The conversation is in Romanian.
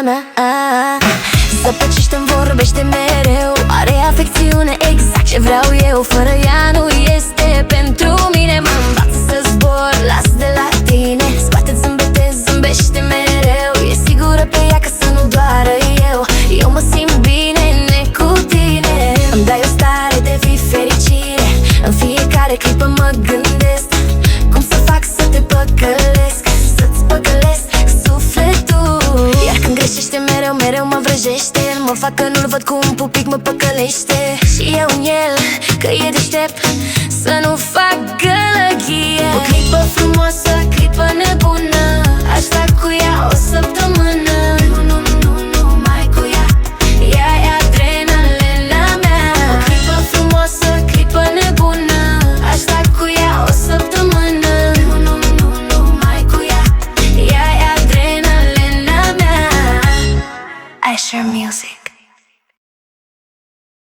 mea. Zăpăcește-mi, vorbește mereu, are afecțiune exact ce vreau eu. Fără ea nu este pentru mine. Mă învață să zbor, las de la tine. Scoate-ți zâmbete, zâmbește mereu. E sigură pe ea că să nu doară eu. Eu mă simt bine cu tine. Îmi dai o stare de fericire. În fiecare clipă mă gândesc cum să fac să te păcălesc, să-ți păcălesc sufletul. Iar când greșește mereu, mereu mă vrăjește. Mă fac că nu-l văd cu un pupic, mă păcălește. Și eu în el, că e deștept, să nu fac gălăgie. O clipă frumoasă, clipă